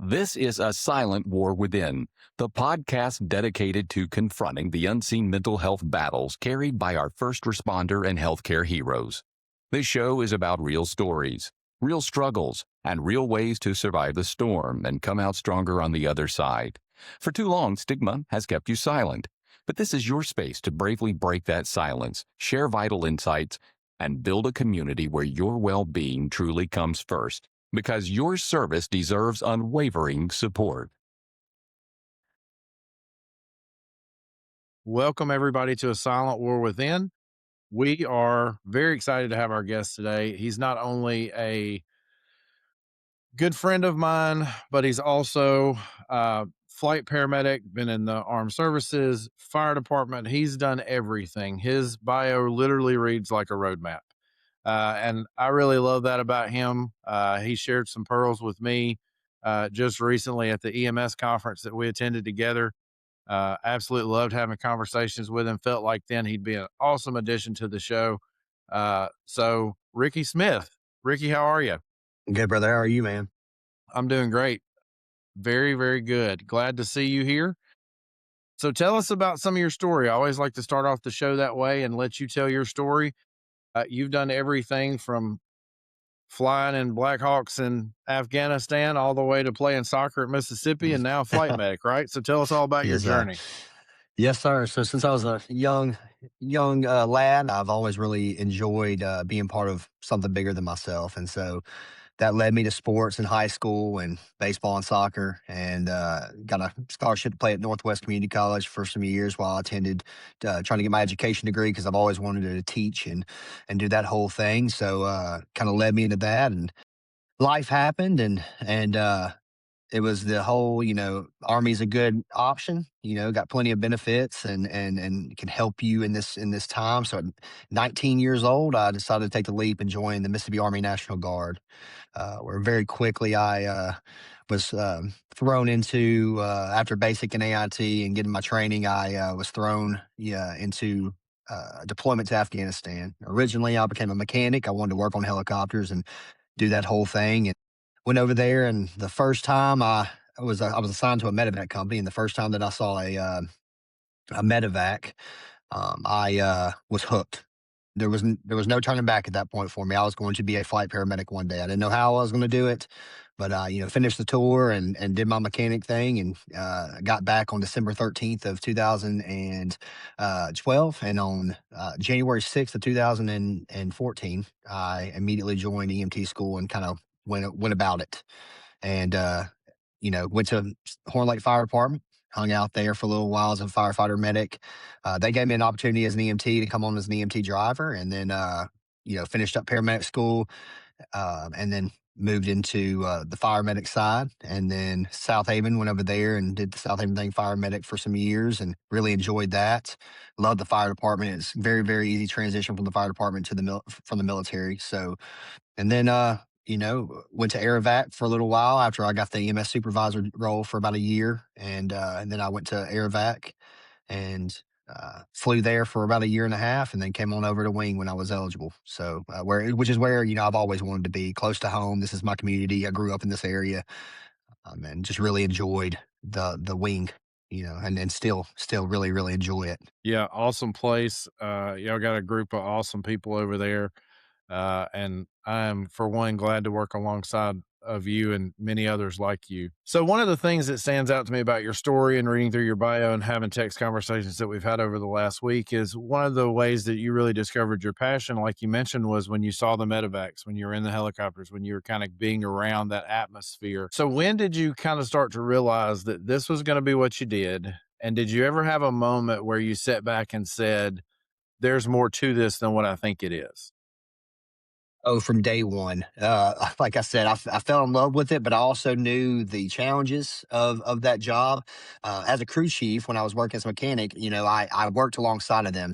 This is A Silent War Within, the podcast dedicated to confronting the unseen mental health battles carried by our first responder and healthcare heroes. This show is about real stories, real struggles, and real ways to survive the storm and come out stronger on the other side. For too long, stigma has kept you silent, but this is your space to bravely break that silence, share vital insights, and build a community where your well-being truly comes first. Because your service deserves unwavering support. Welcome, everybody, to A Silent War Within. We are very excited to have our guest today. He's not only a good friend of mine, but he's also a flight paramedic, been in the armed services, fire department. He's done everything. His bio literally reads like a roadmap. And I really love that about him. He shared some pearls with me just recently at the EMS conference that we attended together. Absolutely loved having conversations with him. Felt like then he'd be an awesome addition to the show. So Rickie Smith, Rickie, how are you? Good, brother. How are you, man? I'm doing great. Very, very good. Glad to see you here. So tell us about some of your story. I always like to start off the show that way and let you tell your story. You've done everything from flying in Blackhawks in Afghanistan all the way to playing soccer at Mississippi and now flight medic, right? So tell us all about your Yes, sir. journey. Yes, sir. So since I was a young lad, I've always really enjoyed being part of something bigger than myself, and so that led me to sports in high school and baseball and soccer, and got a scholarship to play at Northwest Community College for some years while I attended, trying to get my education degree because I've always wanted to teach and do that whole thing. So kind of led me into that, and life happened, and it was the whole, Army's a good option, got plenty of benefits and can help you in this time. So at 19 years old, I decided to take the leap and join the Mississippi Army National Guard, where very quickly I was thrown into, after basic and AIT and getting my training, I was thrown into deployment to Afghanistan. Originally, I became a mechanic. I wanted to work on helicopters and do that whole thing. And went over there, and the first time I was assigned to a medevac company, and the first time that I saw a medevac, I was hooked. There was no turning back at that point for me. I was going to be a flight paramedic one day. I didn't know how I was going to do it, but finished the tour and did my mechanic thing, and got back on December 13th of 2012, and on January 6th of 2014, I immediately joined EMT school and kind of went about it, and went to Horn Lake Fire Department, hung out there for a little while as a firefighter medic. They gave me an opportunity as an EMT to come on as an EMT driver, and then finished up paramedic school, and then moved into the fire medic side, and then Southaven, went over there and did the Southaven thing, fire medic, for some years, and really enjoyed that. Love the fire department. It's very, very easy transition from the fire department to from the military. So, and then went to Aerovac for a little while after I got the EMS supervisor role for about a year, and then I went to Aerovac and flew there for about a year and a half, and then came on over to Wing when I was eligible. So which is where I've always wanted to be, close to home. This is my community. I grew up in this area, and just really enjoyed the Wing, and still really really enjoy it. Yeah, awesome place. Y'all got a group of awesome people over there. And I'm, for one, glad to work alongside of you and many others like you. So, one of the things that stands out to me about your story and reading through your bio and having text conversations that we've had over the last week is one of the ways that you really discovered your passion, like you mentioned, was when you saw the medevacs, when you were in the helicopters, when you were kind of being around that atmosphere. So, when did you kind of start to realize that this was going to be what you did? And did you ever have a moment where you sat back and said, there's more to this than what I think it is? Oh, from day one. Like I said, I fell in love with it, but I also knew the challenges of that job. As a crew chief, when I was working as a mechanic, I worked alongside of them.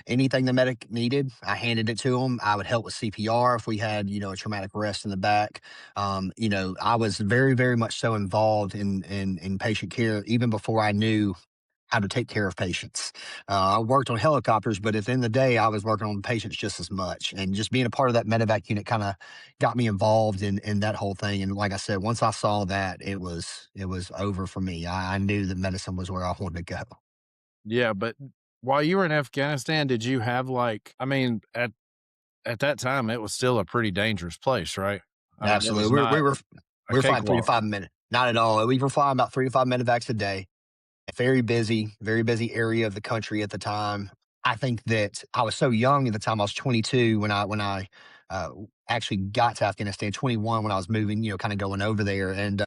Anything the medic needed, I handed it to them. I would help with CPR if we had, a traumatic arrest in the back. I was very, very much so involved in patient care even before I knew how to take care of patients. I worked on helicopters, but at the end of the day, I was working on patients just as much. And just being a part of that medevac unit kind of got me involved in that whole thing. And like I said, once I saw that, it was over for me. I knew that medicine was where I wanted to go. Yeah, but while you were in Afghanistan, did you have like, I mean, at that time, it was still a pretty dangerous place, right? I mean, it Absolutely, was not a we were flying three to cakewalk. 5 minutes. Not at all. We were flying about 3 to 5 medevacs a day. Very busy area of the country at the time. I think that I was so young at the time. I was 22 when I uh, actually got to Afghanistan. 21 when I was moving, kind of going over there, and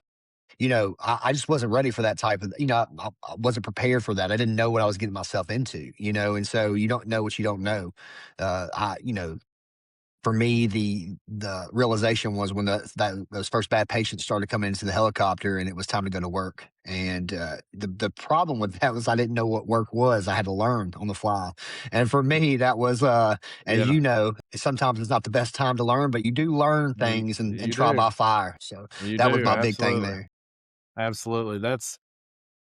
I just wasn't ready for that type of. I wasn't prepared for that. I didn't know what I was getting myself into. And so you don't know what you don't know. For me, the realization was when those first bad patients started coming into the helicopter, and it was time to go to work. And the problem with that was I didn't know what work was. I had to learn on the fly. And for me, that was, as Yeah, you know, sometimes it's not the best time to learn, but you do learn things and you trial do. by fire. So You that was do. my big thing Absolutely. there. Absolutely.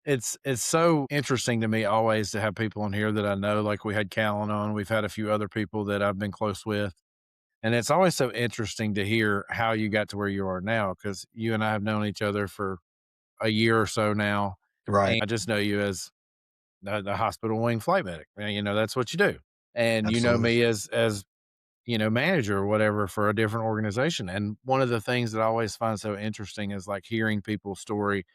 It's so interesting to me always to have people on here that I know. Like we had Callan on, we've had a few other people that I've been close with. And it's always so interesting to hear how you got to where you are now because you and I have known each other for a year or so now. Right. And I just know you as the hospital wing flight medic. And, that's what you do. And you know Absolutely. me as manager or whatever for a different organization. And one of the things that I always find so interesting is like hearing people's story,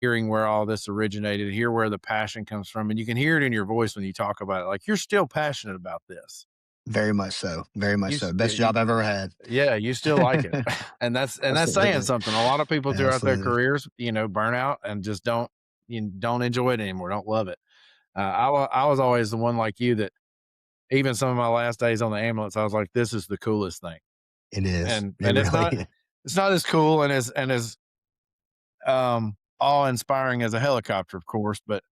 hearing where all this originated, hear where the passion comes from. And you can hear it in your voice when you talk about it. Like you're still passionate about this. Very much so. Very much You, so. s- Best you, job I've ever had. Yeah, you still like it. And that's saying Absolutely. something. A lot of people throughout their Absolutely. careers, burn out and just don't enjoy it anymore, don't love it. I was always the one like you that even some of my last days on the ambulance, I was like, this is the coolest thing. It is. It And really is. it's not as cool and as awe inspiring as a helicopter, of course, but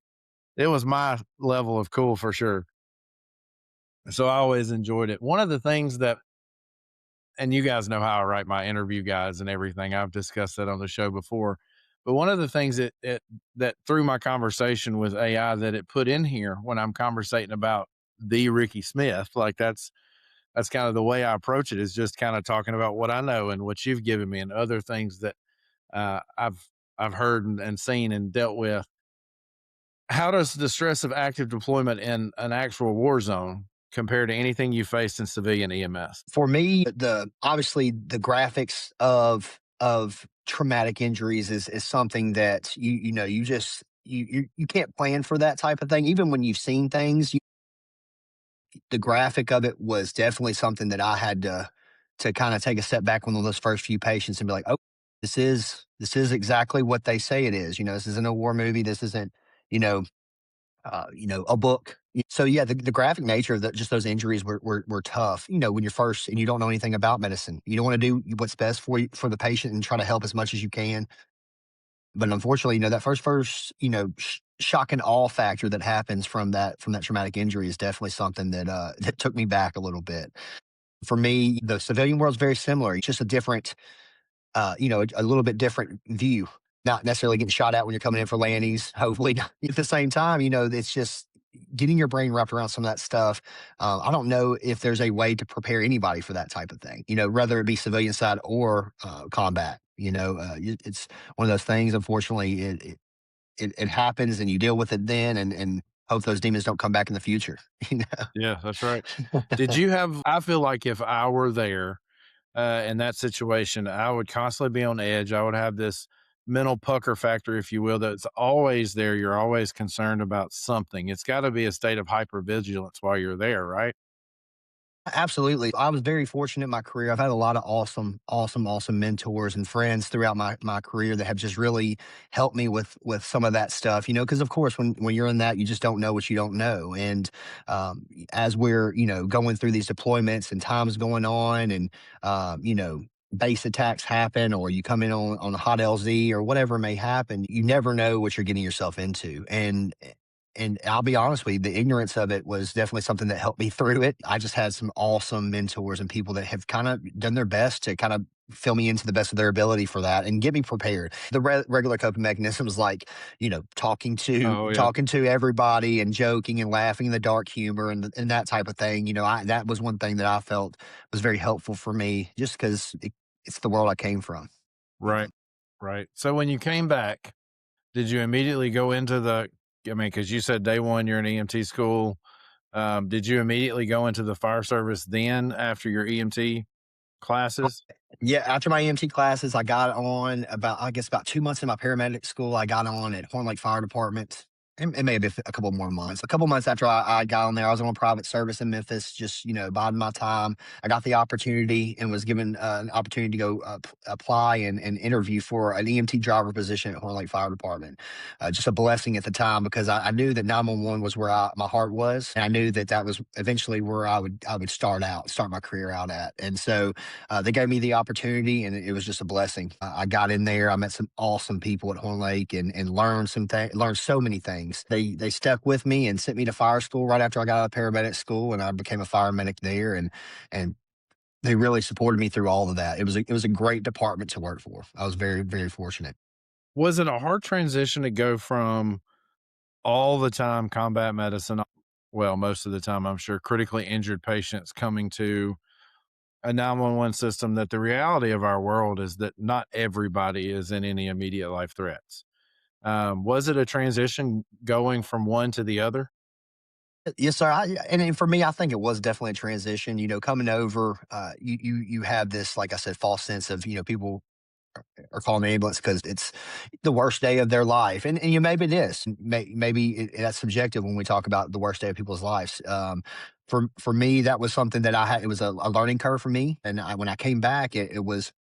it was my level of cool for sure. So I always enjoyed it. One of the things that and you guys know how I write my interview guides and everything. I've discussed that on the show before. But one of the things that through my conversation with AI that it put in here when I'm conversating about the Rickie Smith, like that's kind of the way I approach it is just kind of talking about what I know and what you've given me and other things that I've heard and seen and dealt with. How does the stress of active deployment in an actual war zone compare to anything you faced in civilian EMS? For me, the obviously the graphics of traumatic injuries is something that you just you can't plan for that type of thing. Even when you've seen things, the graphic of it was definitely something that I had to kind of take a step back on those first few patients and be like, oh, this is exactly what they say it is. This isn't a war movie. This isn't you know a book. So yeah, the graphic nature of just those injuries were tough. When you're first and you don't know anything about medicine, you don't want to do what's best for you, for the patient, and try to help as much as you can. But unfortunately, that first, shock and awe factor that happens from that traumatic injury is definitely something that that took me back a little bit. For me, the civilian world is very similar. It's just a different a little bit different view. Not necessarily getting shot at when you're coming in for Lanny's. Hopefully, not. At the same time, it's just getting your brain wrapped around some of that stuff. I don't know if there's a way to prepare anybody for that type of thing. Whether it be civilian side or combat. It's one of those things. Unfortunately, it happens, and you deal with it then, and hope those demons don't come back in the future. You Yeah, that's right. know. Did you have I feel like if I were there, in that situation, I would constantly be on edge. I would have this mental pucker factor, if you will, that's always there. You're always concerned about something. It's gotta be a state of hypervigilance while you're there, right? Absolutely. I was very fortunate in my career. I've had a lot of awesome mentors and friends throughout my career that have just really helped me with some of that stuff. Because of course, when you're in that, you just don't know what you don't know. And as we're going through these deployments and times going on, and base attacks happen, or you come in on a hot LZ or whatever may happen, you never know what you're getting yourself into. And I'll be honest with you, the ignorance of it was definitely something that helped me through it. I just had some awesome mentors and people that have kind of done their best to kind of fill me into the best of their ability for that and get me prepared. The regular coping mechanisms, like talking to Oh yeah, talking to everybody and joking and laughing, the dark humor and that type of thing. That was one thing that I felt was very helpful for me, just because it's the world I came from. You know. right, right. So when you came back, did you immediately go into the? I mean, because you said day one you're in EMT school. Did you immediately go into the fire service then after your EMT classes? Yeah, after my EMT classes, I got on about, I guess, about 2 months in my paramedic school. I got on at Horn Lake Fire Department. It may have been a couple more months. A couple months after I got on there, I was on a private service in Memphis, just biding my time. I got the opportunity and was given an opportunity to go apply and interview for an EMT driver position at Horn Lake Fire Department. Just a blessing at the time, because I knew that 911 was where my heart was, and I knew that that was eventually where I would start my career out at. And so they gave me the opportunity, and it was just a blessing. I got in there. I met some awesome people at Horn Lake, and learned learned so many things. They stuck with me and sent me to fire school right after I got out of paramedic school, and I became a fire medic there. And they really supported me through all of that. It was a great department to work for. I was very, very fortunate. Was it a hard transition to go from all the time combat medicine, well, most of the time, I'm sure, critically injured patients coming to a 911 system, that the reality of our world is that not everybody is in any immediate life threats? Was it a transition going from one to the other? Yes, sir. And for me, I think it was definitely a transition. Coming over, you have this, like I said, false sense of people or call an ambulance because it's the worst day of their life. And maybe it is. Maybe that's subjective when we talk about the worst day of people's lives. For me, that was something that I had. It was a learning curve for me, and when I came back, it was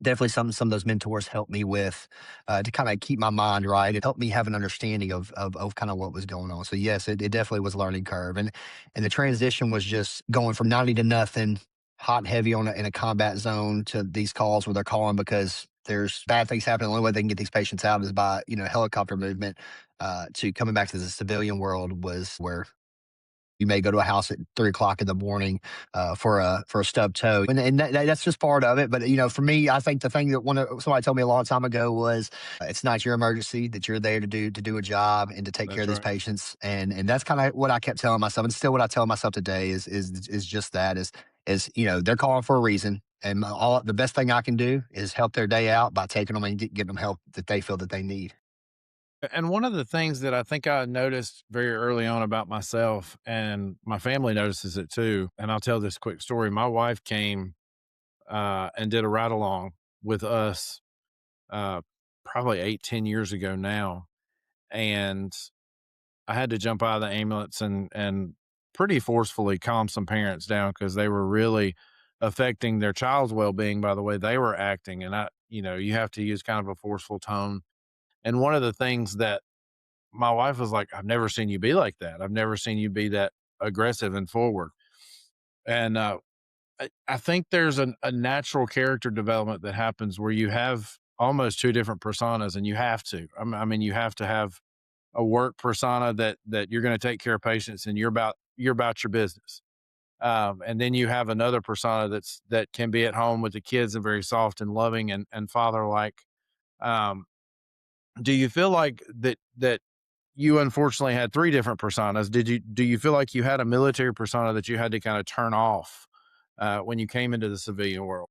definitely something some of those mentors helped me with, to kind of keep my mind right. It helped me have an understanding of kind of what was going on. So yes, it definitely was a learning curve, and the transition was just going from 90 to nothing, hot and heavy in a combat zone, to these calls where they're calling because there's bad things happening. The only way they can get these patients out is by helicopter movement. To coming back to the civilian world was where you may go to a house at 3 o'clock in the morning, for a stub toe, and that's just part of it. But for me, I think the thing that somebody told me a long time ago was, it's not your emergency; that you're there to do a job and to take care That's of these right. patients. And that's kind of what I kept telling myself, and still what I tell myself today is just that, is they're calling for a reason. And all the best thing I can do is help their day out by taking them and getting them help that they feel that they need. And one of the things that I think I noticed very early on about myself, and my family notices it too, and I'll tell this quick story. My wife came and did a ride along with us, uh, probably 8, 10 years ago now. And I had to jump out of the ambulance and pretty forcefully calm some parents down because they were really affecting their child's well-being by the way they were acting. And you have to use kind of a forceful tone. And one of the things that my wife was like, "I've never seen you be like that. I've never seen you be that aggressive and forward." And I think there's a natural character development that happens where you have almost two different personas, and you have to. I mean, you have to have a work persona that you're going to take care of patients and you're about your business. And then you have another persona that can be at home with the kids and very soft and loving and father like. Um, do you feel like that you unfortunately had three different personas? Do you feel like you had a military persona that you had to kind of turn off when you came into the civilian world?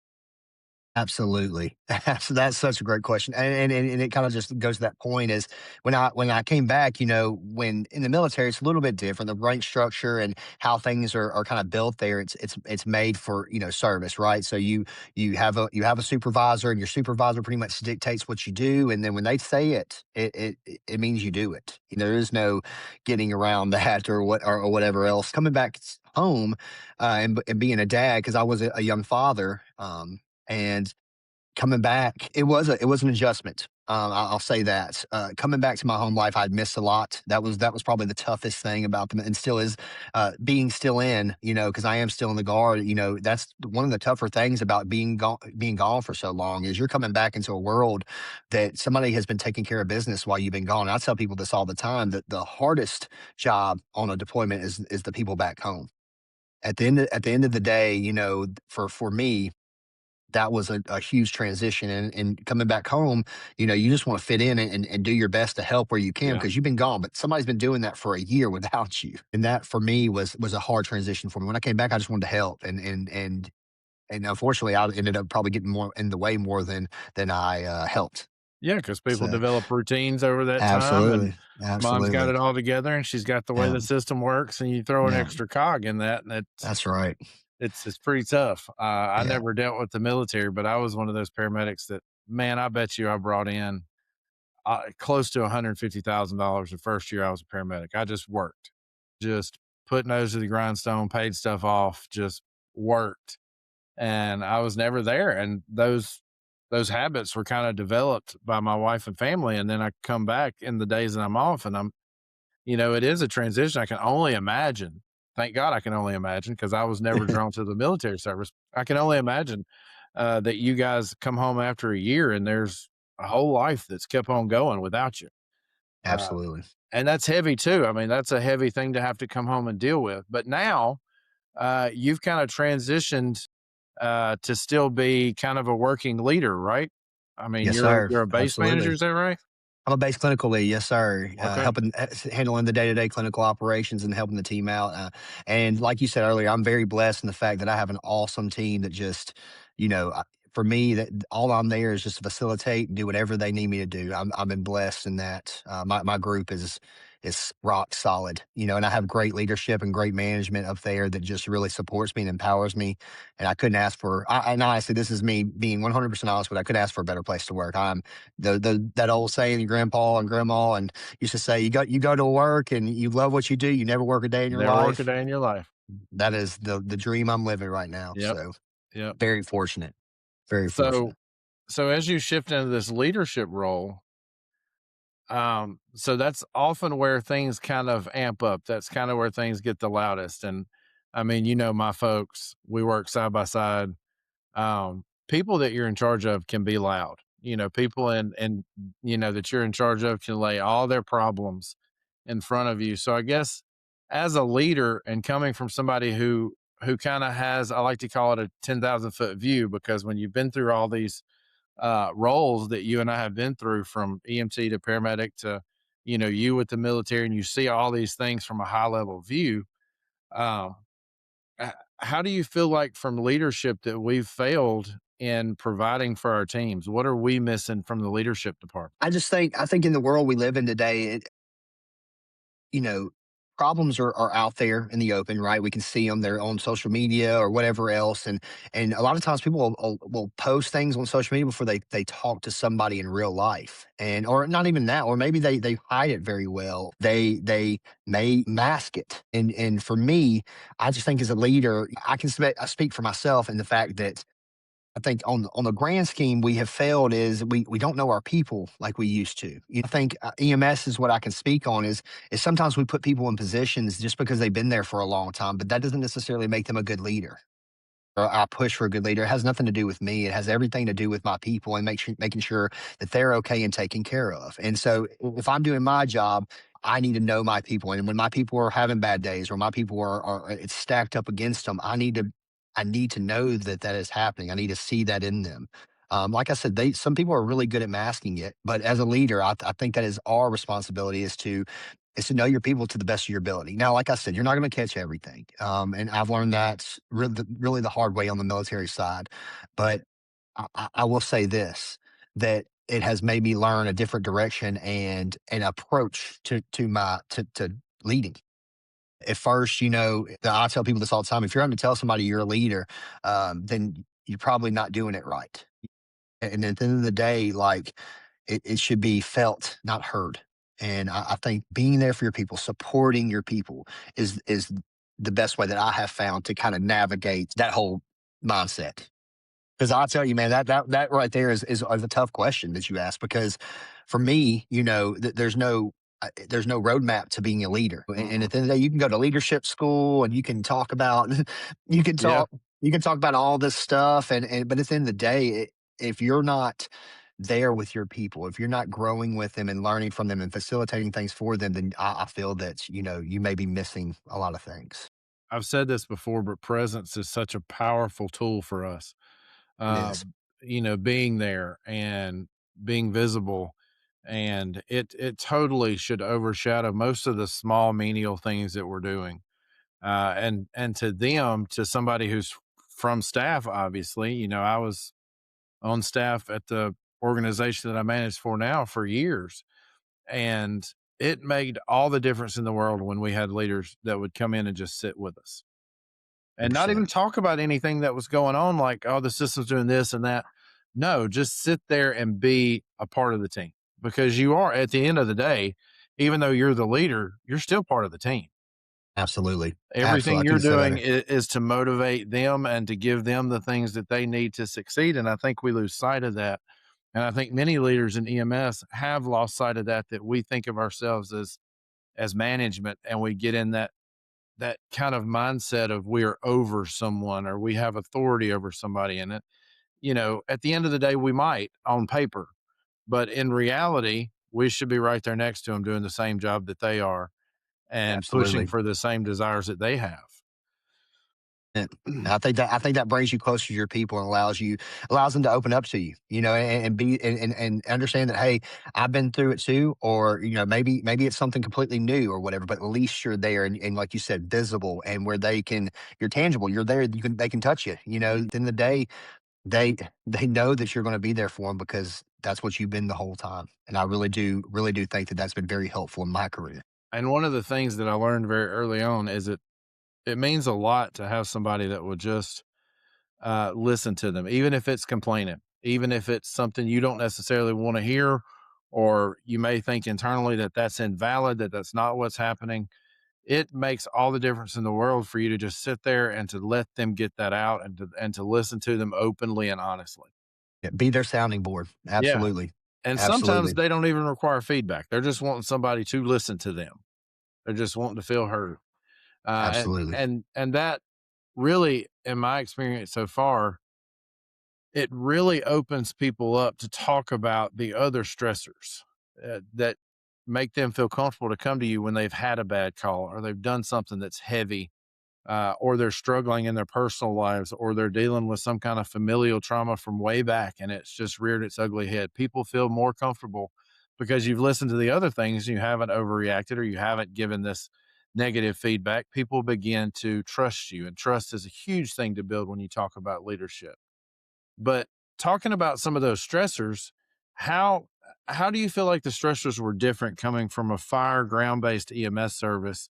Absolutely. That's such a great question. And it kind of just goes to that point, is when I came back, when in the military, it's a little bit different. The rank structure and how things are kind of built there, it's made for, service, right? So you have a supervisor, and your supervisor pretty much dictates what you do. And then when they say it means you do it. There is no getting around that, or whatever else. Coming back home, and being a dad, because I was a young father, and coming back, it was an adjustment. I'll say that. Coming back to my home life, I'd missed a lot. That was probably the toughest thing about them, and still is, being still in. Because I am still in the guard. That's one of the tougher things about being gone for so long, is you're coming back into a world that somebody has been taking care of business while you've been gone. I tell people this all the time, that the hardest job on a deployment is the people back home. At the end of the day, for me, that was a huge transition. And coming back home, you just want to fit in and do your best to help where you can Yeah. because you've been gone, but somebody's been doing that for a year without you. And that for me was a hard transition for me. When I came back, I just wanted to help. And unfortunately, I ended up probably getting more in the way more than I helped. Yeah, because people So develop routines over that time, and absolutely. mom's got Absolutely. it all together, and she's got the way Yeah. the system works, and you throw an Yeah. extra cog in that, and That's right. it's pretty tough. I Yeah. never dealt with the military, but I was one of those paramedics that, man, I bet you I brought in, close to $150,000 the first year I was a paramedic. I just worked, just put nose to the grindstone, paid stuff off, just worked, and I was never there, and those habits were kinda developed by my wife and family, and then I come back in the days that I'm off, and it is a transition. I can only imagine. Thank God I can only imagine because I was never drawn to the military service. I can only imagine, that you guys come home after a year and there's a whole life that's kept on going without you. Uh, Absolutely. and that's heavy too. I mean, that's a heavy thing to have to come home and deal with. But now, you've kinda transitioned, to still be kind of a working leader, right? I mean, Yes, you're sir. you're a base manager, Absolutely. is that right? I'm a base clinical lead, yes, sir. Okay. Helping handling the day-to-day clinical operations and helping the team out. And like you said earlier, I'm very blessed in the fact that I have an awesome team that just, for me, that all I'm there is just to facilitate and do whatever they need me to do. I've been blessed in that. My group is rock solid, and I have great leadership and great management up there that just really supports me and empowers me. And I couldn't ask for. And honestly, this is me being 100% honest, but I couldn't ask for a better place to work. The that old saying your grandpa and grandma and used to say, you go to work and you love what you do, you never work a day in your Never work a life. day in your life. That is the dream I'm living right now. Yep, So yep. very fortunate. Very So fortunate. so as you shift into this leadership role, so that's often where things kind of amp up. That's kind of where things get the loudest. And I mean, my folks, we work side by side. People that you're in charge of can be loud. People and that you're in charge of can lay all their problems in front of you. So I guess as a leader and coming from somebody who kind of has, I like to call it a 10,000-foot view, because when you've been through all these roles that you and I have been through, from EMT to paramedic to, you with the military, and you see all these things from a high level view. Um, how do you feel like from leadership that we've failed in providing for our teams? What are we missing from the leadership department? I think in the world we live in today, you know, problems are out there in the open, right? We can see them. They're on social media or whatever else, and a lot of times people will post things on social media before they talk to somebody in real life, and or not even that, or maybe they hide it very well. They may mask it, and for me, I just think as a leader, I speak for myself in the fact that I think on the grand scheme, we have failed is we don't know our people like we used to. I think EMS is what I can speak on is sometimes we put people in positions just because they've been there for a long time, but that doesn't necessarily make them a good leader. Or I push for a good leader. It has nothing to do with me. It has everything to do with my people and making sure that they're okay and taken care of. And so if I'm doing my job, I need to know my people. And when my people are having bad days or my people are it's stacked up against them, I need to know that that is happening. I need to see that in them. Like I said, some people are really good at masking it, but as a leader, I think that is our responsibility is to know your people to the best of your ability. Now, like I said, you're not going to catch everything, and I've learned that really the hard way on the military side. But I will say this: that it has made me learn a different direction and an approach to leading. At first, I tell people this all the time. If you're having to tell somebody you're a leader, then you're probably not doing it right. And at the end of the day, like it should be felt, not heard. And I think being there for your people, supporting your people is the best way that I have found to kind of navigate that whole mindset. Because I'll tell you, man, that right there is a tough question that you ask. Because for me, there's no roadmap to being a leader. And Mhm. at the end of the day, you can go to leadership school and you can talk about you can Yeah, talk you can talk about all this stuff. And but at the end of the day, if you're not there with your people, if you're not growing with them and learning from them and facilitating things for them, then I feel that you may be missing a lot of things. I've said this before, but presence is such a powerful tool for us. It uh, is. being there and being visible. And it totally should overshadow most of the small menial things that we're doing. And to them, to somebody who's from staff, obviously, I was on staff at the organization that I manage for now for years. And it made all the difference in the world when we had leaders that would come in and just sit with us and not even 100%. talk about anything that was going on, like, oh, the system's doing this and that. No, just sit there and be a part of the team, because you are, at the end of the day, even though you're the leader, you're still part of the team. Absolutely. Everything Absolutely. I you're couldn't say doing better. is to motivate them and to give them the things that they need to succeed. And I think we lose sight of that. And I think many leaders in EMS have lost sight of that, that we think of ourselves as management, and we get in that kind of mindset of we're over someone or we have authority over somebody. And at the end of the day, we might on paper, but in reality, we should be right there next to them doing the same job that they are and pushing Absolutely. for the same desires that they have. And I think that brings you closer to your people and allows them to open up to you, and be and understand that, hey, I've been through it too, or maybe it's something completely new or whatever, but at least you're there and like you said, visible, and where you're tangible, you're there, they can touch you. At the end of the day, they they know that you're going to be there for them because that's what you've been the whole time. And I really do think that that's been very helpful in my career. And one of the things that I learned very early on is it means a lot to have somebody that will just listen to them, even if it's complaining, even if it's something you don't necessarily want to hear, or you may think internally that that's invalid, that that's not what's happening. It makes all the difference in the world for you to just sit there and to let them get that out, and to listen to them openly and honestly. Yeah, be their sounding board. Yeah. Absolutely. And sometimes Absolutely. they don't even require feedback. They're just wanting somebody to listen to them. They're just wanting to feel heard. And Absolutely. and that really, in my experience so far, it really opens people up to talk about the other stressors that make them feel comfortable to come to you when they've had a bad call or they've done something that's heavy, or they're struggling in their personal lives, or they're dealing with some kind of familial trauma from way back and it's just reared its ugly head. People feel more comfortable because you've listened to the other things, you haven't overreacted, or you haven't given this negative feedback. People begin to trust you, and trust is a huge thing to build when you talk about leadership. But talking about some of those stressors, how how do you feel like the stressors were different coming from a fire ground-based EMS service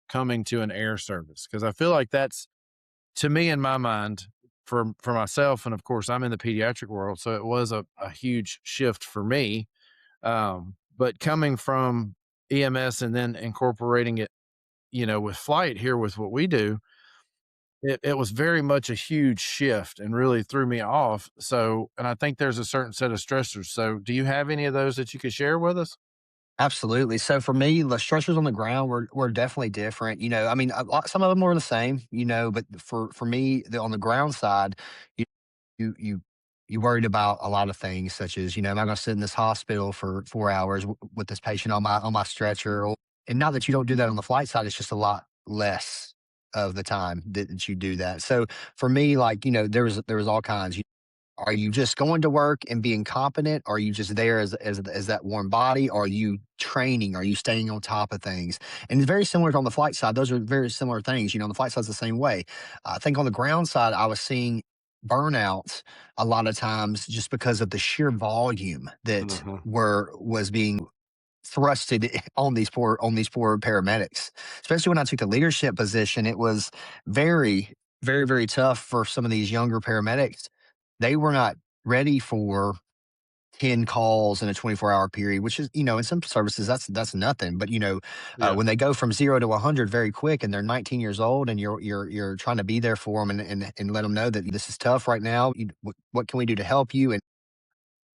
coming to an air service? Because I feel like that's, to me, in my mind, for myself, and of course I'm in the pediatric world, so it was a huge shift for me. But coming from EMS and then incorporating it, with flight here with what we do, it was very much a huge shift and really threw me off. So, and I think there's a certain set of stressors. So, do you have any of those that you could share with us? Absolutely. So for me, the structures on the ground were definitely different. I mean, some of them were the same. But for me, on the ground side, you you you you worried about a lot of things, such as, am I going to sit in this hospital for 4 hours with this patient on my stretcher? And now that you don't do that on the flight side, it's just a lot less of the time that you do that. So for me, like, there was all kinds. Are you just going to work and being competent? Are you just there as that warm body? Are you training? Are you staying on top of things? And it's very similar to on the flight side. Those are very similar things. On the flight side's the same way. I think on the ground side, I was seeing burnouts a lot of times just because of the sheer volume that Mhm. was being thrusted on these poor paramedics. Especially when I took the leadership position, it was very, very, very tough for some of these younger paramedics. They were not ready for 10 calls in a 24-hour period, which is, in some services, that's nothing. But, Yeah. when they go from 0 to 100 very quick and they're 19 years old and you're trying to be there for them and let them know that this is tough right now. What can we do to help you? And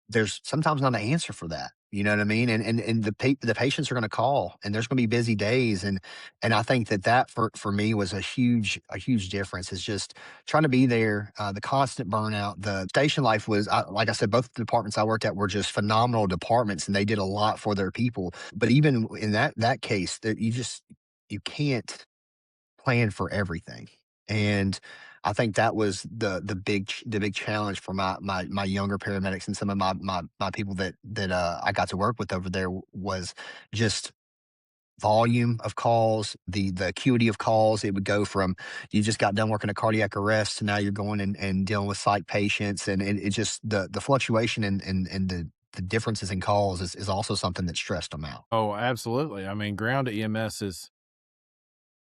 there's sometimes not an answer for that. You know what I mean? And the patients are going to call, and there's going to be busy days, and I think that for me was a huge difference. Is just trying to be there. The constant burnout. The station life was, like I said, both the departments I worked at were just phenomenal departments, and they did a lot for their people. But even in that case, that you can't plan for everything. And I think that was the big challenge for my younger paramedics and some of my people that I got to work with over there was just volume of calls, the acuity of calls. It would go from you just got done working a cardiac arrest to now you're going and dealing with psych patients, and it just the fluctuation and the differences in calls is also something that stressed them out. Oh, absolutely. I mean, ground EMS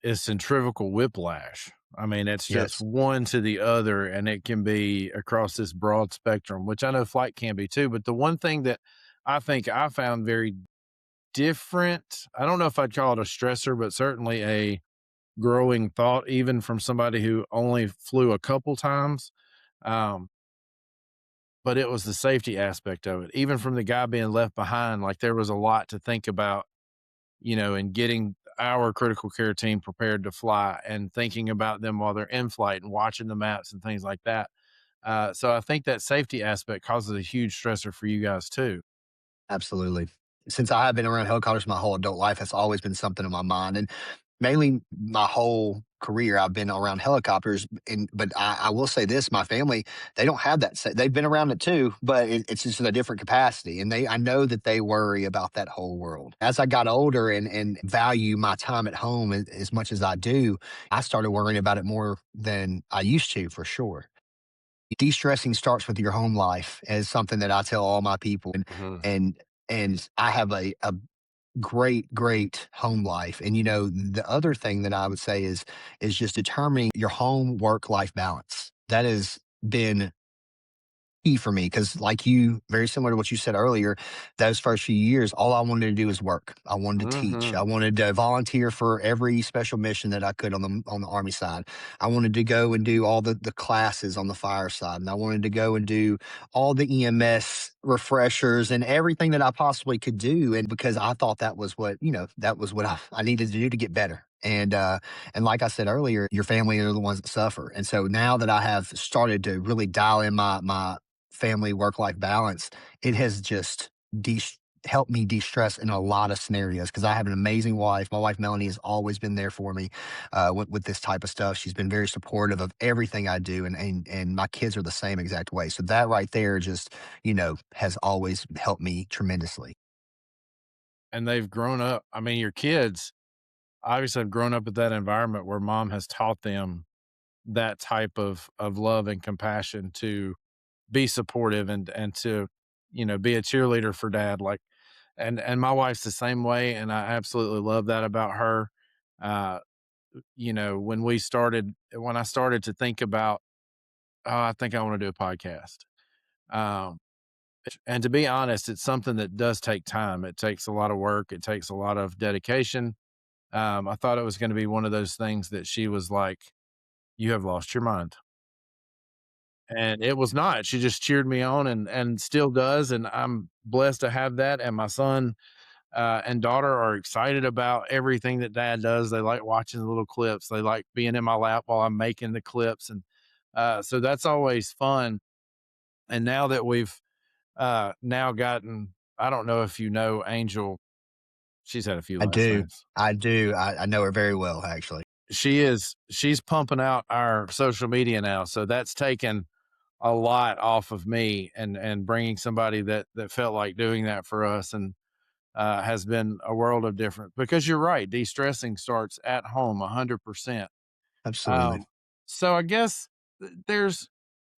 is centrifugal whiplash. I mean, it's just Yes, one to the other, and it can be across this broad spectrum, which I know flight can be too. But the one thing that I think I found very different, I don't know if I'd call it a stressor, but certainly a growing thought, even from somebody who only flew a couple times. Um, but it was the safety aspect of it. Even from the guy being left behind, like there was a lot to think about, and getting our critical care team prepared to fly and thinking about them while they're in flight and watching the maps and things like that. So I think that safety aspect causes a huge stressor for you guys too. absolutely. Since I have been around helicopters my whole adult life, that's always been something in my mind, and mainly my whole career I've been around helicopters. And but I will say this: my family, they don't have that. They've been around it too, but it's just in a different capacity. And I know that they worry about that whole world. As I got older and value my time at home as much as I do, I started worrying about it more than I used to, for sure. De-stressing starts with your home life, is something that I tell all my people, Mhm. and and I have a great home life. And the other thing that I would say is just determining your home work life balance. That has been key for me because, like you, very similar to what you said earlier, those first few years, all I wanted to do was work. I wanted to teach. I Mhm. wanted to volunteer for every special mission that I could on the Army side. I wanted to go and do all the classes on the fire side, and I wanted to go and do all the EMS refreshers and everything that I possibly could do. And because I thought that was what I needed to do to get better. And like I said earlier, your family are the ones that suffer. And so now that I have started to really dial in my family work life balance, it has just de- helped me de stress in a lot of scenarios because I have an amazing wife. My wife, Melanie, has always been there for me with this type of stuff. She's been very supportive of everything I do. And my kids are the same exact way. So that right there just, has always helped me tremendously. And they've grown up. I mean, your kids obviously have grown up with that environment where mom has taught them that type of love and compassion to be supportive and to, be a cheerleader for dad. Like, and my wife's the same way, and I absolutely love that about her. Uh, when I started to think about, oh, I think I want to do a podcast. Um, and to be honest, it's something that does take time. It takes a lot of work. It takes a lot of dedication. I thought it was going to be one of those things that she was like, "You have lost your mind," and it was not. She just cheered me on and still does, and I'm blessed to have that. And my son and daughter are excited about everything that dad does. They like watching the little clips. They like being in my lap while I'm making the clips, and so that's always fun. And now that we've now gotten, I don't know if you know Angel. She's had a few I last do. names. I do. I know her very well, actually. She's pumping out our social media now, so that's taken a lot off of me and bringing somebody that felt like doing that for us and has been a world of difference because you're right. De-stressing starts at home 100%. Absolutely. Um, so I guess there's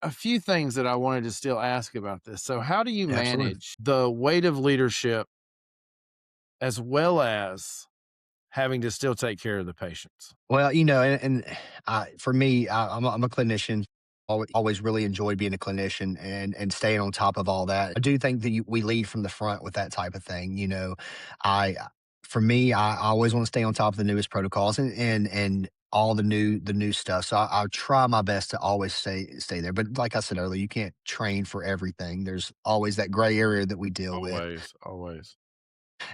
a few things that I wanted to still ask about this. So how do you Absolutely. manage the weight of leadership as well as having to still take care of the patients? Well, for me, I'm a clinician. Always really enjoyed being a clinician and staying on top of all that. I do think that we lead from the front with that type of thing. I for me, I always want to stay on top of the newest protocols and all the new stuff. So I try my best to always stay there. But like I said earlier, you can't train for everything. There's always that gray area that we deal with. Always, always.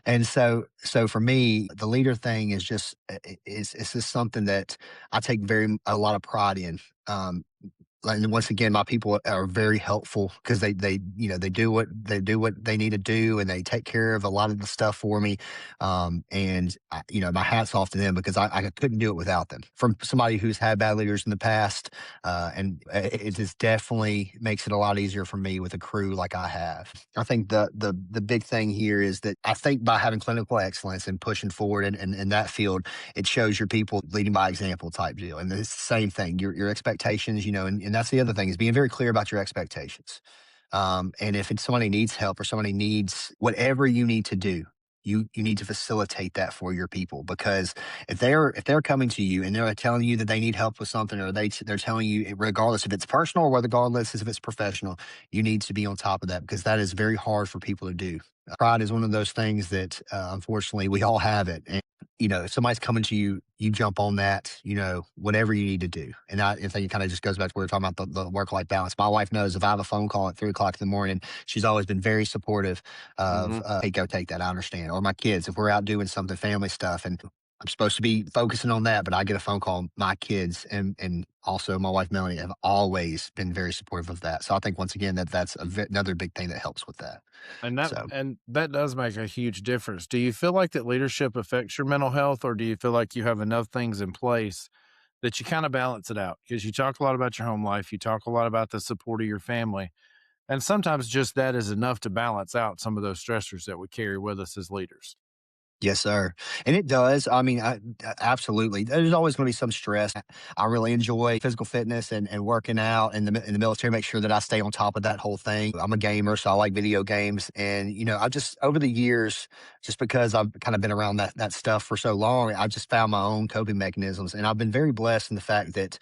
And so for me, the leader thing is just it's just something that I take very a lot of pride in. and once again, my people are very helpful because they do what they need to do, and they take care of a lot of the stuff for me. And my hats off to them because I couldn't do it without them. From somebody who's had bad leaders in the past, and it just definitely makes it a lot easier for me with a crew like I have. I think the big thing here is that I think by having clinical excellence and pushing forward in that field, it shows your people leading by example type deal. And it's the same thing, your expectations, and that's the other thing is being very clear about your expectations. And if somebody needs help or somebody needs whatever you need to do, you need to facilitate that for your people, because if they're coming to you and they're telling you that they need help with something, or they're telling you, regardless if it's personal or regardless if it's professional, you need to be on top of that, because that is very hard for people to do. Pride is one of those things that unfortunately we all have it. And if somebody's coming to you, you jump on that, whatever you need to do. And I think it kind of just goes back to what we were talking about, the work-life balance. My wife knows if I have a phone call at 3 o'clock in the morning, she's always been very supportive of, Mhm. hey, go take that. I understand. Or my kids, if we're out doing something, family stuff, and I'm supposed to be focusing on that, but I get a phone call, my kids and also my wife, Melanie, have always been very supportive of that. So I think once again, that's another big thing that helps with that. And that So and that does make a huge difference. Do you feel like that leadership affects your mental health, or do you feel like you have enough things in place that you kind of balance it out? Because you talk a lot about your home life, you talk a lot about the support of your family, and sometimes just that is enough to balance out some of those stressors that we carry with us as leaders. yes, sir. And it does. I mean, absolutely. There's always going to be some stress. I really enjoy physical fitness and working out in the military, make sure that I stay on top of that whole thing. I'm a gamer, so I like video games. And, I just, over the years, just because I've kind of been around that stuff for so long, I've just found my own coping mechanisms. And I've been very blessed in the fact that,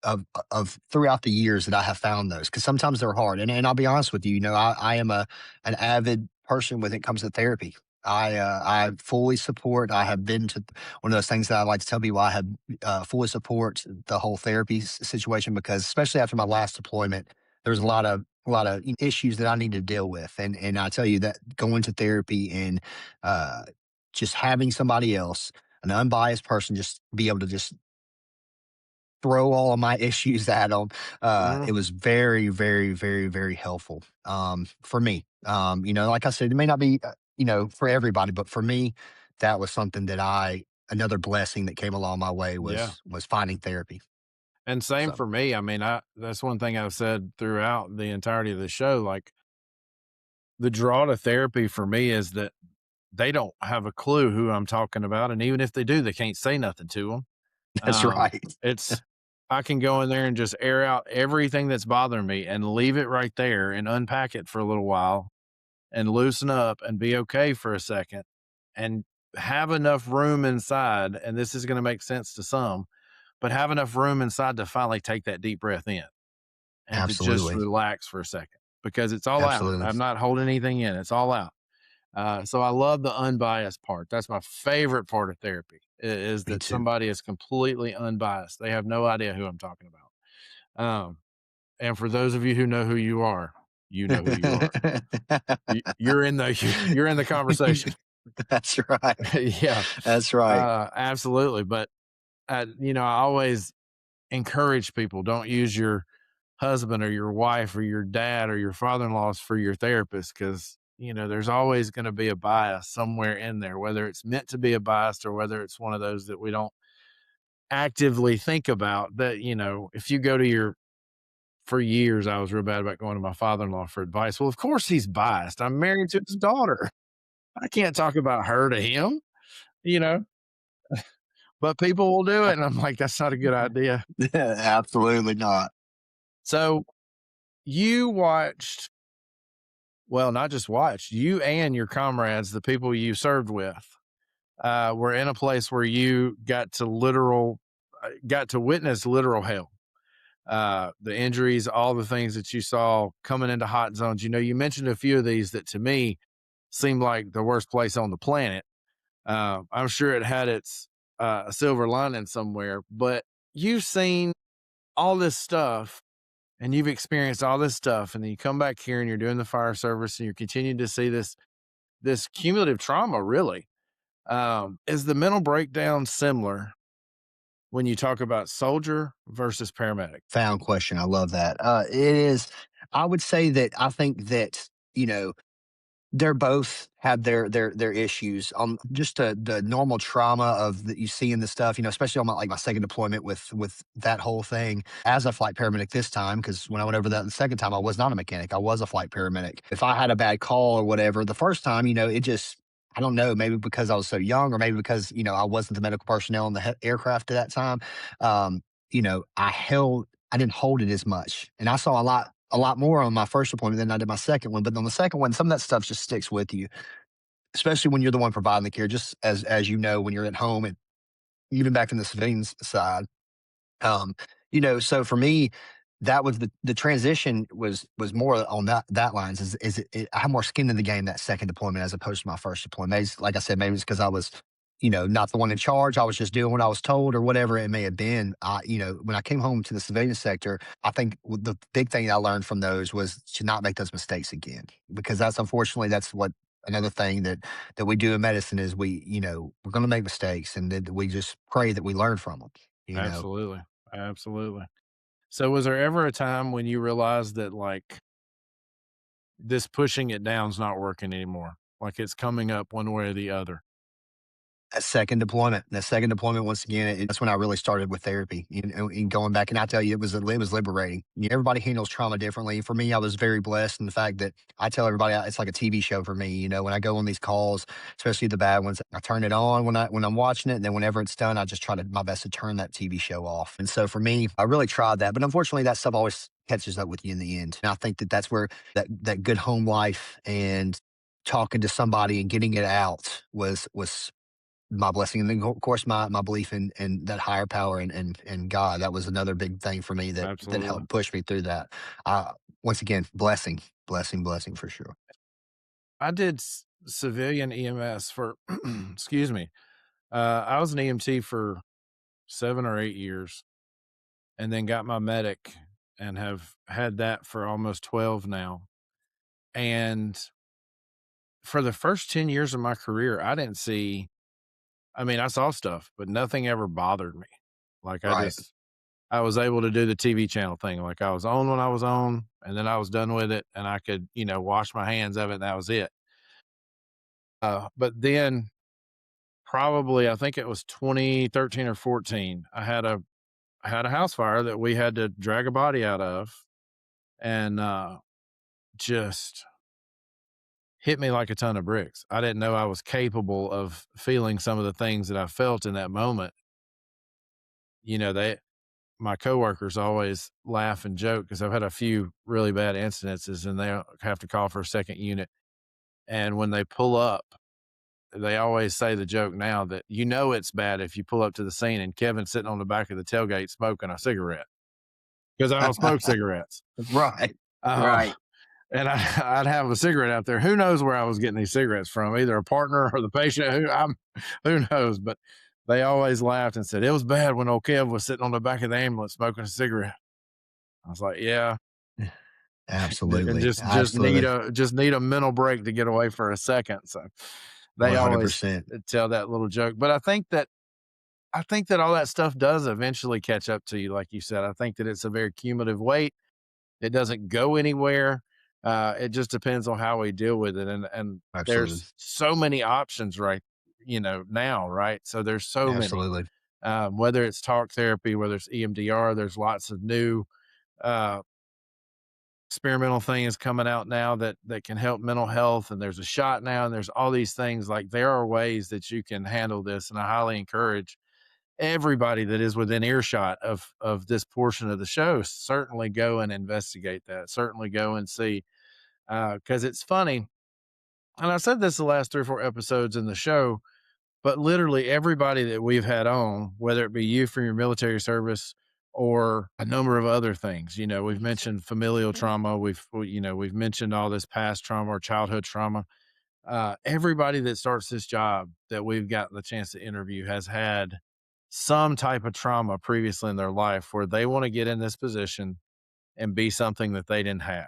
of throughout the years that I have found those, because sometimes they're hard. And I'll be honest with you, I am an avid person when it comes to therapy. I fully support. I have been to one of those things that I like to tell people. I have fully support the whole therapy situation, because especially after my last deployment, there's a lot of issues that I need to deal with, and I tell you that going to therapy and uh, just having somebody else, an unbiased person, just be able to just throw all of my issues at them. It Mhm. was very, very, very, very helpful for me. Like I said, it may not be, for everybody, but for me, that was something that another blessing that came along my way Yeah. was finding therapy. And same So for me. I mean, that's one thing I've said throughout the entirety of the show. Like, the draw to therapy for me is that they don't have a clue who I'm talking about, and even if they do, they can't say nothing to them. that's right. It's I can go in there and just air out everything that's bothering me and leave it right there and unpack it for a little while and loosen up and be okay for a second and have enough room inside, and this is gonna make sense to some, but have enough room inside to finally take that deep breath in and to just Absolutely. relax for a second because it's all out. Absolutely. I'm not holding anything in, it's all out. So I love the unbiased part. That's my favorite part of therapy is Me that too. somebody is completely unbiased. They have no idea who I'm talking about. And for those of you who know who you are, you know who you are. You're in the you're in the conversation. That's right. Yeah, That's right. absolutely. But I always encourage people, don't use your husband or your wife or your dad or your father-in-laws for your therapist, because there's always going to be a bias somewhere in there, whether it's meant to be a bias or whether it's one of those that we don't actively think about. That if you go to your for years I was real bad about going to my father-in-law for advice. Well, of course he's biased. I'm married to his daughter. I can't talk about her to him, you know but people will do it, and I'm like, that's not a good idea. Absolutely not. So you watched, well, not just watched, you and your comrades, the people you served with, were in a place where you got to witness literal hell. The injuries, all the things that you saw coming into hot zones. You mentioned a few of these that to me seemed like the worst place on the planet. I'm sure it had its silver lining somewhere, but you've seen all this stuff and you've experienced all this stuff, and then you come back here and you're doing the fire service and you're continuing to see this cumulative trauma. Really, is the mental breakdown similar when you talk about soldier versus paramedic? Found question. I love that. It is. I would say that I think that they're both have their issues on just the normal trauma of that you see in the stuff, especially on my second deployment with that whole thing as a flight paramedic this time. Because when I went over that the second time, I was not a mechanic. I was a flight paramedic. If I had a bad call or whatever, the first time, it just, I don't know, maybe because I was so young or maybe because, I wasn't the medical personnel in the aircraft at that time. Um, I didn't hold it as much. And I saw a lot more on my first deployment than I did my second one. But on the second one, some of that stuff just sticks with you, especially when you're the one providing the care. Just as when you're at home and even back in the civilian side. Um, so for me, that was the transition was more on that lines. I have more skin in the game that second deployment as opposed to my first deployment. Like I said, maybe it's because I was, not the one in charge. I was just doing what I was told or whatever it may have been. When I came home to the civilian sector, I think the big thing I learned from those was to not make those mistakes again, because that's what another thing that we do in medicine is we're going to make mistakes, and that we just pray that we learn from them. You know, Absolutely. Absolutely. So was there ever a time when you realized that like this pushing it down's not working anymore? Like it's coming up one way or the other? That second deployment, once again, that's when I really started with therapy, and going back. And I tell you, it was liberating. Everybody handles trauma differently. For me, I was very blessed in the fact that I tell everybody it's like a TV show for me. When I go on these calls, especially the bad ones, I turn it on when I'm watching it, and then whenever it's done, I just try to my best to turn that TV show off. And so for me, I really tried that, but unfortunately, that stuff always catches up with you in the end. And I think that's where that good home life and talking to somebody and getting it out was my blessing. And then, of course, my belief in that higher power and God. That was another big thing for me that Absolutely. helped push me through that. Once again, blessing for sure. I did civilian EMS for, excuse me. I was an EMT for 7 or 8 years and then got my medic and have had that for almost 12 now. And for the first 10 years of my career, I mean, I saw stuff, but nothing ever bothered me. Like Right. I was able to do the TV channel thing. Like I was on when I was on, and then I was done with it, and I could, wash my hands of it, and that was it. But then probably I think it was 2013 or 14, I had a house fire that we had to drag a body out of, and just hit me like a ton of bricks. I didn't know I was capable of feeling some of the things that I felt in that moment. They my coworkers always laugh and joke because I've had a few really bad incidences, and they have to call for a second unit. And when they pull up, they always say the joke now that it's bad if you pull up to the scene and Kevin's sitting on the back of the tailgate smoking a cigarette, because I don't smoke cigarettes. Right. Um, Right. and I'd have a cigarette out there. Who knows where I was getting these cigarettes from? Either a partner or the patient. Who knows? But they always laughed and said it was bad when old Kev was sitting on the back of the ambulance smoking a cigarette. I was like, yeah, and Absolutely. need Absolutely. a mental break to get away for a second. So they always 100%. tell that little joke. But I think that all that stuff does eventually catch up to you, like you said. I think that it's a very cumulative weight. It doesn't go anywhere. It just depends on how we deal with it. And Absolutely. there's so many options, right? Now, right? So there's so many. Absolutely. Whether it's talk therapy, whether it's EMDR, there's lots of new uh, experimental things coming out now that can help mental health. And there's a shot now, and there's all these things. Like there are ways that you can handle this, and I highly encourage everybody that is within earshot of this portion of the show, certainly go and investigate that. Certainly go and see, because it's funny. And I said this the last 3 or 4 episodes in the show, but literally everybody that we've had on, whether it be you from your military service or a number of other things, we've mentioned familial trauma. We've mentioned all this past trauma or childhood trauma. Everybody that starts this job that we've gotten the chance to interview has had some type of trauma previously in their life where they want to get in this position and be something that they didn't have.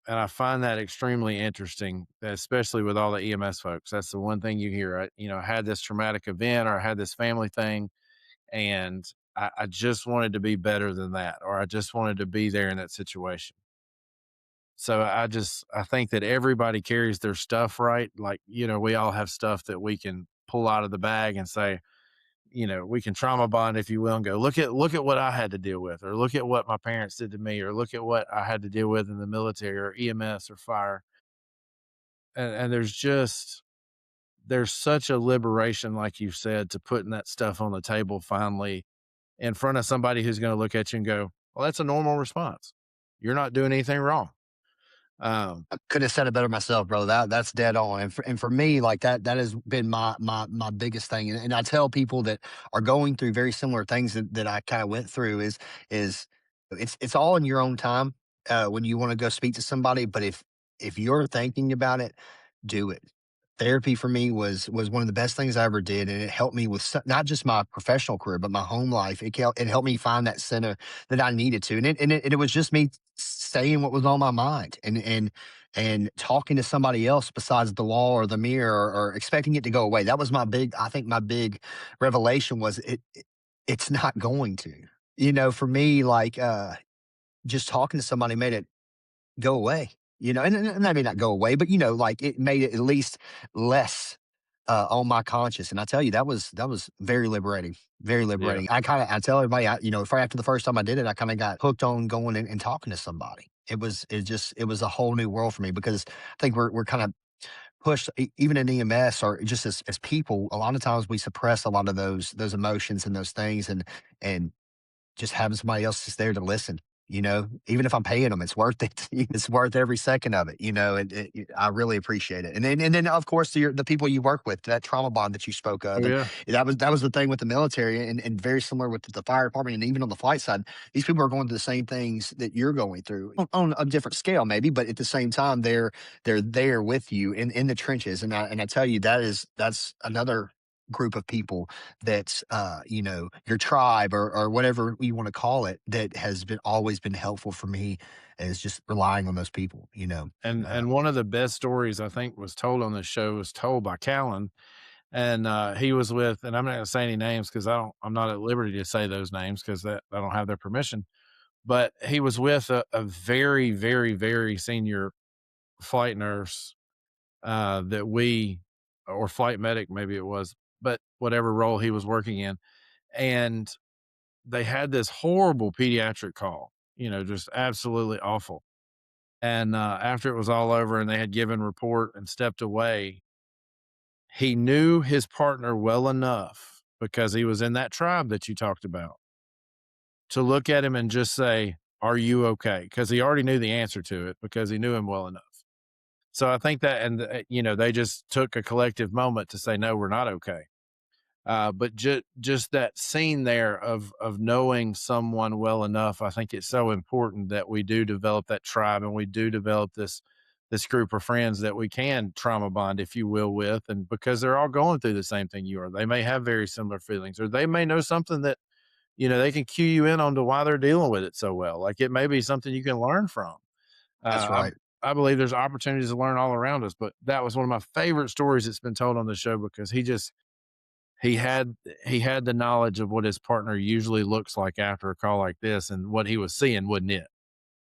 And I find that extremely interesting, especially with all the EMS folks. That's the one thing you hear. I had this traumatic event or I had this family thing, And I just wanted to be better than that, or I just wanted to be there in that situation. So I think that everybody carries their stuff right. Like, we all have stuff that we can pull out of the bag and say, we can trauma bond, if you will, and go, look at what I had to deal with, or look at what my parents did to me, or look at what I had to deal with in the military or EMS or fire. And there's such a liberation, like you said, to putting that stuff on the table finally in front of somebody who's going to look at you and go, well, that's a normal response. You're not doing anything wrong. Um, I could have said it better myself, brother. That's dead on. And for me, like that has been my biggest thing. And I tell people that are going through very similar things that I kind of went through is it's all in your own time when you want to go speak to somebody. But if you're thinking about it, do it. Therapy for me was one of the best things I ever did, and it helped me with not just my professional career, but my home life. It helped me find that center that I needed to, and it was just me saying what was on my mind, and talking to somebody else besides the wall or the mirror, or expecting it to go away. That was I think my big revelation was it's not going to. For me, like just talking to somebody made it go away, and maybe not go away, but like it made it at least less on my conscience. And I tell you, that was very liberating, very yeah. liberating. I tell everybody, after the first time I did it, I kind of got hooked on going and talking to somebody. It was a whole new world for me, because I think we're kind of pushed, even in EMS, or just as people, a lot of times we suppress a lot of those emotions and those things, and just having somebody else just there to listen. Even if I'm paying them, it's worth it. It's worth every second of it. I really appreciate it. And then of course the people you work with, that trauma bond that you spoke Oh of, and yeah. that was the thing with the military, and very similar with the fire department, and even on the flight side, these people are going through the same things that you're going through on a different scale, maybe, but at the same time, they're there with you in the trenches. And I tell you, that's another group of people that's your tribe, or whatever you want to call it, that has been always been helpful for me, is just relying on those people. And uh, one of the best stories I think was told on this show was told by Callan. And he was with, and I'm not gonna say any names because I'm not at liberty to say those names because that I don't have their permission. But he was with a very, very, very senior flight nurse, that we, or flight medic, maybe it was, but whatever role he was working in. And they had this horrible pediatric call, just absolutely awful. And after it was all over and they had given report and stepped away, he knew his partner well enough, because he was in that tribe that you talked about, to look at him and just say, "Are you okay?" Because he already knew the answer to it, because he knew him well enough. So I think that, and they just took a collective moment to say, "No, we're not okay." But just that scene there of knowing someone well enough, I think it's so important that we do develop that tribe, and we do develop this group of friends that we can trauma bond, if you will, with, and because they're all going through the same thing you are. They may have very similar feelings, or they may know something that they can cue you in on to why they're dealing with it so well. Like, it may be something you can learn from. that's Uh, right. I believe there's opportunities to learn all around us, but that was one of my favorite stories that's been told on the show, because he had he had the knowledge of what his partner usually looks like after a call like this, and what he was seeing wasn't it,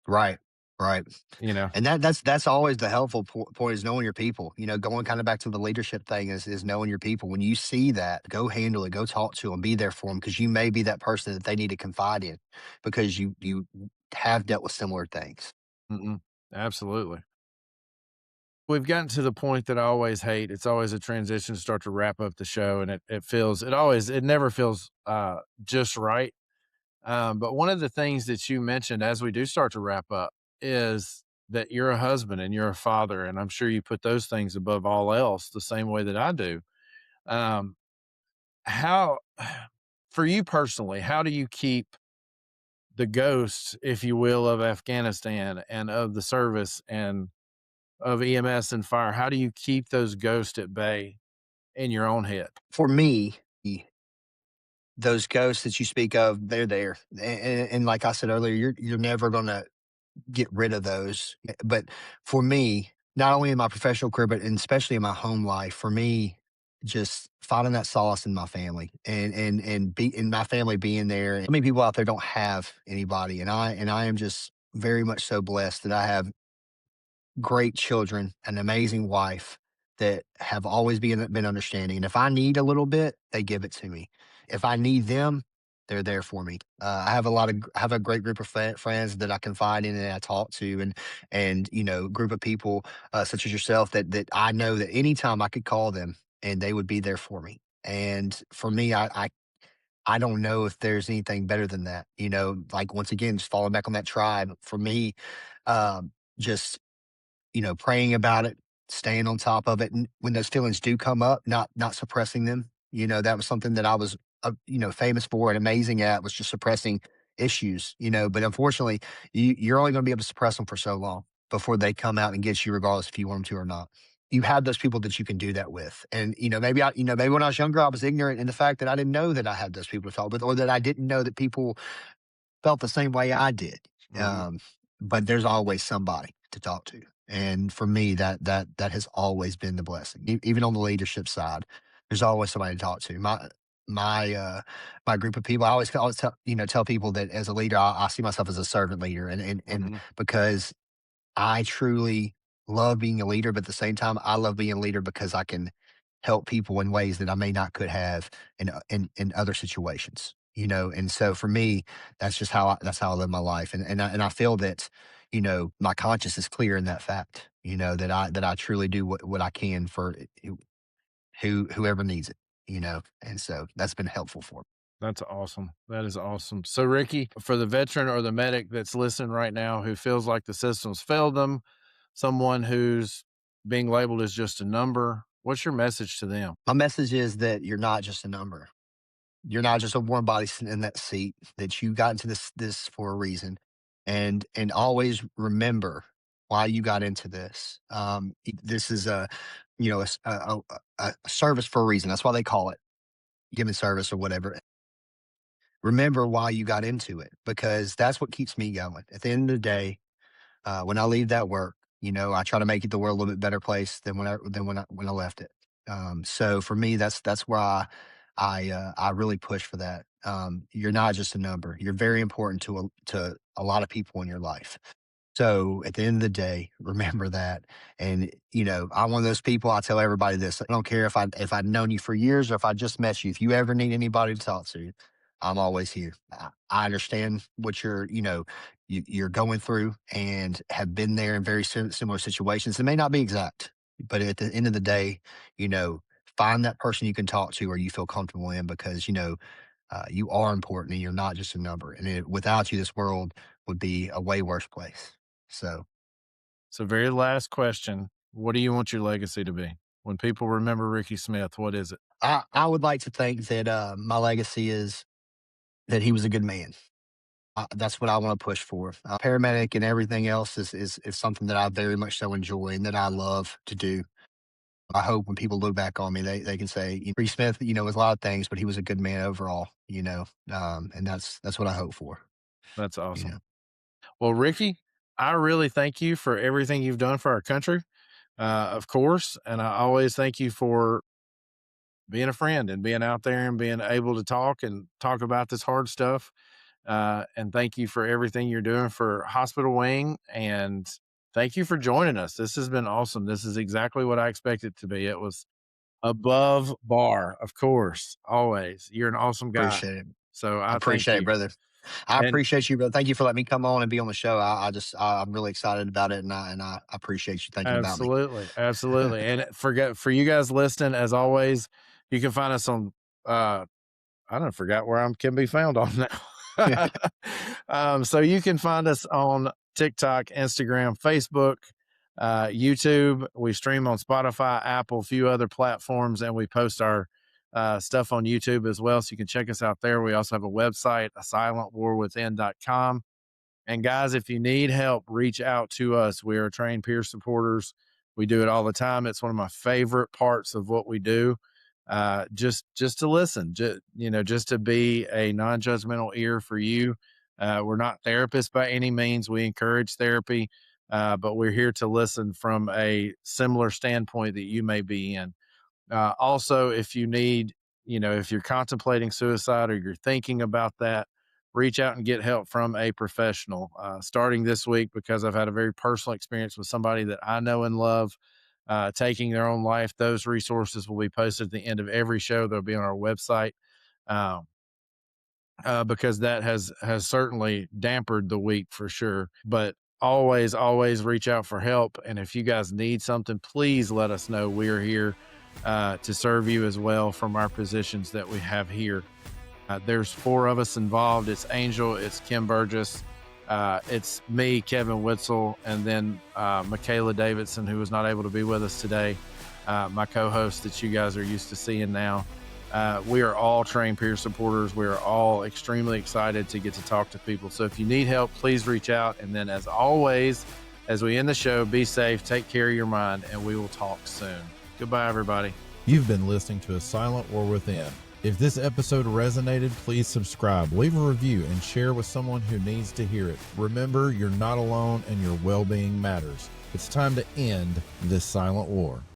Right. Right. you know? And that's always the helpful point, is knowing your people. Going kind of back to the leadership thing, is knowing your people. When you see that, go handle it, go talk to them, be there for them, because you may be that person that they need to confide in, because you have dealt with similar things. Mm-mm, absolutely. We've gotten to the point that I always hate. It's always a transition to start to wrap up the show, and it never feels just right. But one of the things that you mentioned as we do start to wrap up is that you're a husband and you're a father, and I'm sure you put those things above all else the same way that I do. Um, how, for you personally, how do you keep the ghosts, if you will, of Afghanistan and of the service and of EMS and fire? How do you keep those ghosts at bay in your own head? For me, those ghosts that you speak of, they're there, and like I said earlier, you're never gonna get rid of those. But for me, not only in my professional career, but especially in my home life, for me, just finding that solace in my family and be in my family being there. How many people out there don't have anybody? And I am just very much so blessed that I have great children, an amazing wife that have always been understanding. And if I need a little bit, they give it to me. If I need them, they're there for me. I have a great group of friends that I confide in and I talk to, and group of people such as yourself that I know that anytime I could call them and they would be there for me. And for me, I don't know if there's anything better than that. Like once again, just falling back on that tribe for me. Just praying about it, staying on top of it, and when those feelings do come up, not suppressing them. That was something that I was, famous for and amazing at, was just suppressing issues. But unfortunately, you're only going to be able to suppress them for so long before they come out and get you, regardless if you want them to or not. You have those people that you can do that with, and maybe when I was younger, I was ignorant in the fact that I didn't know that I had those people to talk with, or that I didn't know that people felt the same way I did. Mhm. Um, but there's always somebody to talk to. And for me, that has always been the blessing. Even on the leadership side, there's always somebody to talk to. My my group of people, I always tell people that as a leader, I see myself as a servant leader, and Mhm. because I truly love being a leader, but at the same time, I love being a leader because I can help people in ways that I may not could have in other situations. And so for me, that's how I live my life, and I feel that my conscience is clear in that fact. That I truly do what I can for whoever needs it. And so that's been helpful for me. That's awesome. That is awesome. So, Ricky, for the veteran or the medic that's listening right now who feels like the system's failed them, someone who's being labeled as just a number, what's your message to them? My message is that you're not just a number. You're not just a warm body sitting in that seat, that you got into this for a reason. And always remember why you got into this. This is a, a service for a reason. That's why they call it human service or whatever. Remember why you got into it, because that's what keeps me going. At the end of the day, when I leave that work, I try to make it the world a little bit better place than when I left it. So for me, that's where I really push for that. You're not just a number. You're very important to a lot of people in your life. So at the end of the day, remember that. And I'm one of those people. I tell everybody this. I don't care if I've known you for years or if I just met you. If you ever need anybody to talk to, I'm always here. I understand what you're going through and have been there in very similar situations. It may not be exact, but at the end of the day, you know, find that person you can talk to or you feel comfortable in, because you are important and you're not just a number. And without you, this world would be a way worse place. So So, very last question. What do you want your legacy to be? When people remember Ricky Smith, what is it? I would like to think that my legacy is that he was a good man. That's what I want to push for. Paramedic and everything else is something that I very much so enjoy and that I love to do. I hope when people look back on me, they can say, Rickie Smith, was a lot of things, but he was a good man overall. And that's what I hope for. That's You know, awesome. Well, Ricky, I really thank you for everything you've done for our country, of course. And I always thank you for being a friend and being out there and being able to talk about this hard stuff. And thank you for everything you're doing for Hospital Wing. And thank you for joining us. This has been awesome. This is exactly what I expected it to be. It was above bar, of course, always. You're an awesome guy. appreciate it. So I I thank appreciate it, you. brother. I And appreciate you, brother. Thank you for letting me come on and be on the show. I'm really excited about it, and I appreciate you thinking about me. absolutely, absolutely. And for you guys listening, as always, you can find us on I don't forgot where I can be found on now. So you can find us on TikTok, Instagram, Facebook, YouTube. We stream on Spotify, Apple, a few other platforms, and we post our stuff on YouTube as well. So you can check us out there. We also have a website, asilentwarwithin.com. And guys, if you need help, reach out to us. We are trained peer supporters. We do it all the time. It's one of my favorite parts of what we do. Just to listen, just to be a non-judgmental ear for you. We're not therapists by any means. We encourage therapy, but we're here to listen from a similar standpoint that you may be in. Also, if you need, if you're contemplating suicide or you're thinking about that, reach out and get help from a professional. Starting this week, because I've had a very personal experience with somebody that I know and love taking their own life. Those resources will be posted at the end of every show. They'll be on our website. Um, because that has certainly dampened the week for sure. But always reach out for help. And if you guys need something, please let us know. We're here to serve you as well from our positions that we have here. There's 4 of us involved. It's Angel, it's Kim Burgess, it's me, Kevin Whitsell, and then Michaela Davidson, who was not able to be with us today, my co-host that you guys are used to seeing now. We are all trained peer supporters. We are all extremely excited to get to talk to people. So if you need help, please reach out. And then, as always, as we end the show, be safe, take care of your mind, and we will talk soon. Goodbye, everybody. You've been listening to A Silent War Within. If this episode resonated, please subscribe, leave a review, and share with someone who needs to hear it. Remember, you're not alone and your well-being matters. It's time to end this silent war.